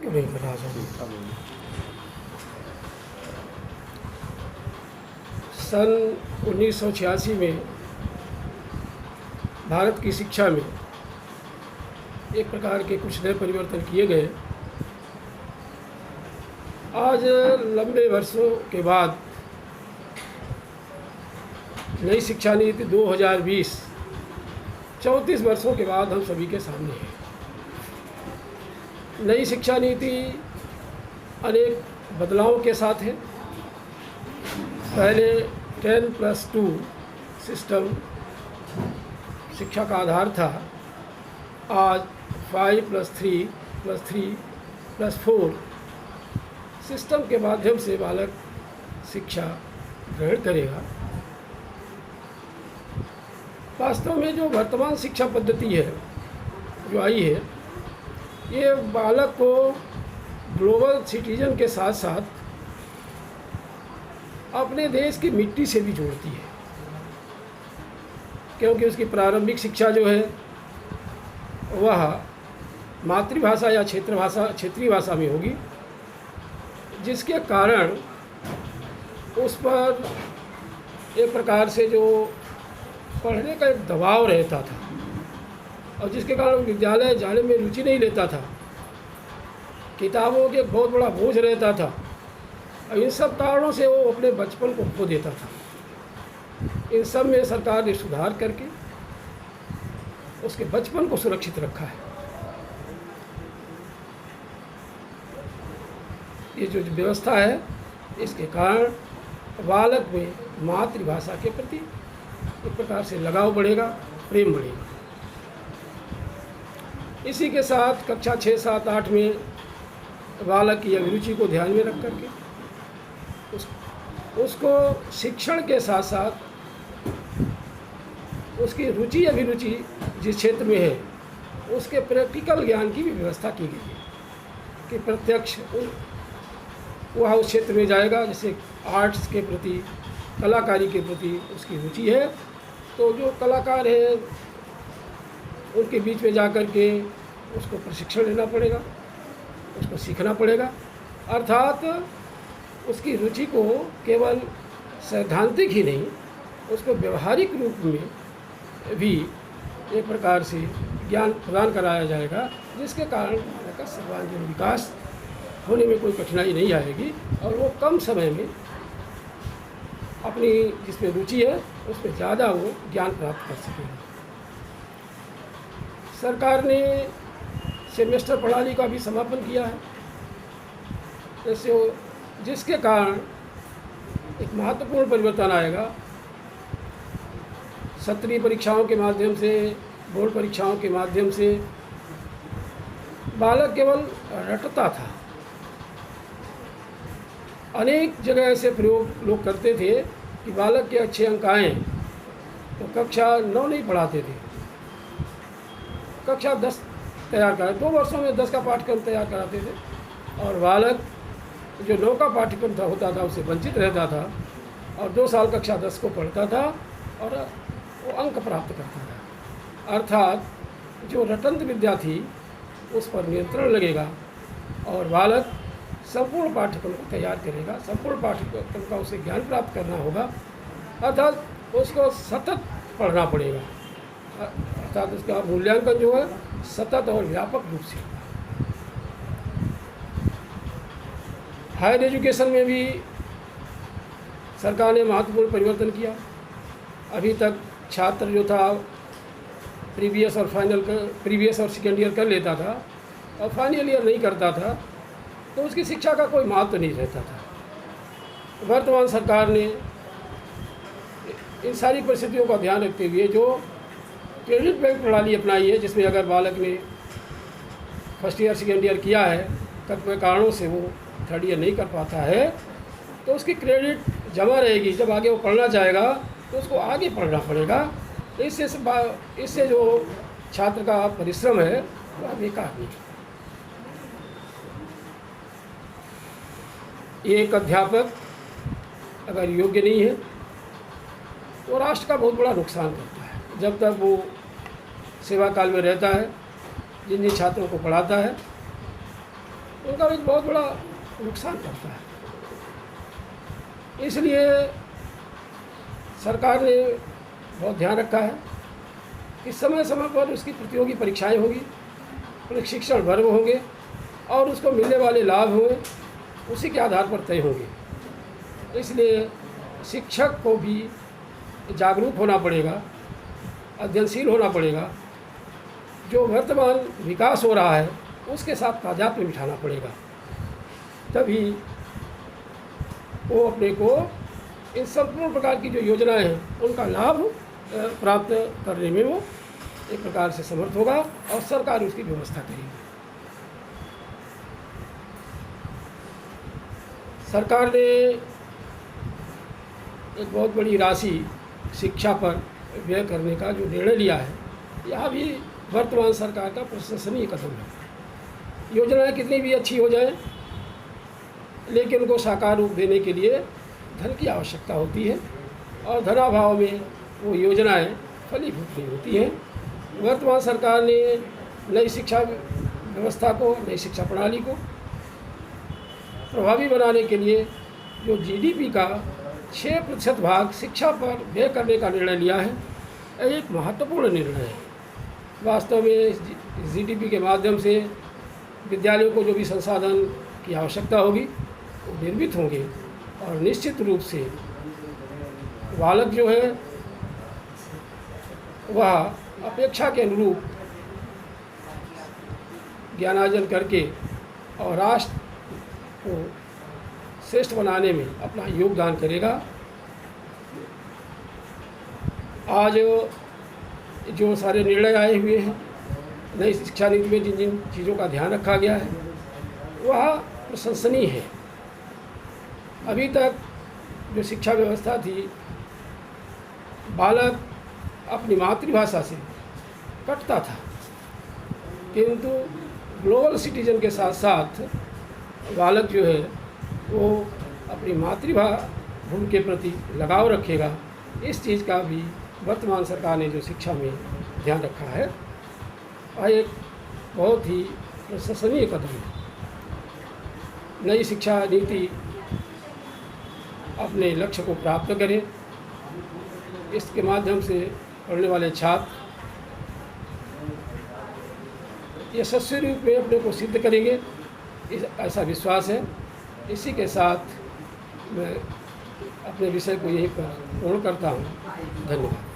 क्यों नहीं कर रहा था। सन 1986 में भारत की शिक्षा में एक प्रकार के कुछ नए परिवर्तन किए गए। आज लंबे वर्षों के बाद नई शिक्षा नीति 2020 34 वर्षों के बाद हम सभी के सामने है। नई शिक्षा नीति अनेक बदलावों के साथ है। पहले 10+2 सिस्टम शिक्षा का आधार था। आज 5+3+3+4 सिस्टम के माध्यम से बालक शिक्षा ग्रहण करेगा। वास्तव में जो वर्तमान शिक्षा पद्धति है जो आई है, ये बालक को ग्लोबल सिटीजन के साथ साथ अपने देश की मिट्टी से भी जोड़ती है, क्योंकि उसकी प्रारंभिक शिक्षा जो है वह मातृभाषा या क्षेत्रीय भाषा में होगी, जिसके कारण उस पर एक प्रकार से जो पढ़ने का एक दबाव रहता था और जिसके कारण विद्यालय जाने में रुचि नहीं लेता था। किताबों के बहुत बड़ा बोझ रहता था और इन सब कारणों से वो अपने बचपन को खो देता था। इन सब में सरकार ने सुधार करके उसके बचपन को सुरक्षित रखा है। ये जो व्यवस्था है, इसके कारण बालक में मातृभाषा के प्रति एक प्रकार से लगाव बढ़ेगा, प्रेम बढ़ेगा। इसी के साथ कक्षा 6, 7, 8 में बालक की अभिरुचि को ध्यान में रख करके उसको शिक्षण के साथ साथ उसकी रुचि अभिरुचि जिस क्षेत्र में है उसके प्रैक्टिकल ज्ञान की भी व्यवस्था की गई है कि प्रत्यक्ष वह उस क्षेत्र में जाएगा। जैसे आर्ट्स के प्रति, कलाकारी के प्रति उसकी रुचि है, तो जो कलाकार हैं उनके बीच में जा कर के उसको प्रशिक्षण लेना पड़ेगा, उसको सीखना पड़ेगा। अर्थात उसकी रुचि को केवल सैद्धांतिक ही नहीं, उसको व्यवहारिक रूप में भी एक प्रकार से ज्ञान प्रदान कराया जाएगा, जिसके कारण बालक का सर्वांगीण विकास होने में कोई कठिनाई नहीं आएगी और वो कम समय में अपनी जिसमें रुचि है उसमें ज़्यादा वो ज्ञान प्राप्त कर सकेगा। सरकार ने सेमेस्टर प्रणाली का भी समापन किया है, जैसे जिसके कारण एक महत्वपूर्ण परिवर्तन आएगा। सत्रीय परीक्षाओं के माध्यम से, बोर्ड परीक्षाओं के माध्यम से बालक केवल रटता था। अनेक जगह ऐसे प्रयोग लोग करते थे कि बालक के अच्छे अंक आए तो कक्षा 9 नहीं पढ़ाते थे, कक्षा 10 तैयार करा, 2 वर्षों में 10 का पाठ्यक्रम तैयार कराते थे और बालक जो 9 का पाठ्यक्रम होता था उससे वंचित रहता था और 2 साल कक्षा 10 को पढ़ता था और वो अंक प्राप्त करता था। अर्थात जो रटंत विद्या थी उस पर नियंत्रण लगेगा और बालक संपूर्ण पाठ्यक्रम को तैयार करेगा। संपूर्ण पाठ्यक्रम का उसे ज्ञान प्राप्त करना होगा, अर्थात उसको सतत पढ़ना पड़ेगा। अर्थात उसका मूल्यांकन जो है सतत और व्यापक रूप से। हायर एजुकेशन में भी सरकार ने महत्वपूर्ण परिवर्तन किया। अभी तक छात्र जो था प्रीवियस और सेकेंड ईयर कर लेता था और फाइनल ईयर नहीं करता था, तो उसकी शिक्षा का कोई महत्व नहीं रहता था। वर्तमान सरकार ने इन सारी परिस्थितियों का ध्यान रखते हुए जो क्रेडिट बैंक प्रणाली अपनाई है, जिसमें अगर बालक ने फर्स्ट ईयर सेकेंड ईयर किया है, कतिपय कारणों से वो थर्ड ईयर नहीं कर पाता है, तो उसकी क्रेडिट जमा रहेगी। जब आगे वो पढ़ना चाहेगा तो उसको आगे पढ़ना पड़ेगा। तो इससे जो छात्र का परिश्रम है वह बेकार नहीं। एक अध्यापक अगर योग्य नहीं है तो राष्ट्र का बहुत बड़ा नुकसान करता है। जब तक वो सेवा काल में रहता है, जिन जिन छात्रों को पढ़ाता है, उनका एक बहुत बड़ा नुकसान पड़ता है। इसलिए सरकार ने बहुत ध्यान रखा है कि समय समय पर उसकी प्रतियोगी परीक्षाएं होगी, प्रशिक्षण वर्ग होंगे और उसको मिलने वाले लाभ होंगे उसी के आधार पर तय होंगे। इसलिए शिक्षक को भी जागरूक होना पड़ेगा, अध्ययनशील होना पड़ेगा। जो वर्तमान विकास हो रहा है उसके साथ तादात्म्य बिठाना पड़ेगा, तभी वो अपने को इन संपूर्ण प्रकार की जो योजनाएं हैं उनका लाभ प्राप्त करने में वो एक प्रकार से समर्थ होगा और सरकार उसकी व्यवस्था करेगी। सरकार ने एक बहुत बड़ी राशि शिक्षा पर व्यय करने का जो निर्णय लिया है, यह भी वर्तमान सरकार का प्रशंसनीय कदम है। योजनाएं कितनी भी अच्छी हो जाए, लेकिन उनको साकार रूप देने के लिए धन की आवश्यकता होती है और धनाभाव में वो योजनाएं फलीभूत नहीं होती हैं। वर्तमान सरकार ने नई शिक्षा व्यवस्था को, नई शिक्षा प्रणाली को प्रभावी बनाने के लिए जो जीडीपी का 6% भाग शिक्षा पर व्यय करने का निर्णय लिया है, यह एक महत्वपूर्ण निर्णय है। वास्तव में जीडीपी के माध्यम से विद्यालयों को जो भी संसाधन की आवश्यकता होगी वो निर्मित होंगे और निश्चित रूप से बालक जो है वह अपेक्षा के अनुरूप ज्ञानार्जन करके और राष्ट्र को श्रेष्ठ बनाने में अपना योगदान करेगा। आज जो सारे निर्णय आए हुए हैं, नई शिक्षा नीति में जिन जिन चीज़ों का ध्यान रखा गया है वह प्रशंसनीय है। अभी तक जो शिक्षा व्यवस्था थी, बालक अपनी मातृभाषा से कटता था, किंतु ग्लोबल सिटीजन के साथ साथ बालक जो है वो अपनी मातृभूमि के प्रति लगाव रखेगा। इस चीज़ का भी वर्तमान सरकार ने जो शिक्षा में ध्यान रखा है वह एक बहुत ही प्रशंसनीय कदम है। नई शिक्षा नीति अपने लक्ष्य को प्राप्त करे, इसके माध्यम से पढ़ने वाले छात्र यशस्वी रूप में अपने को सिद्ध करेंगे, ऐसा विश्वास है। इसी के साथ मैं अपने विषय को यहीं पर पूर्ण करता हूँ। धन्यवाद।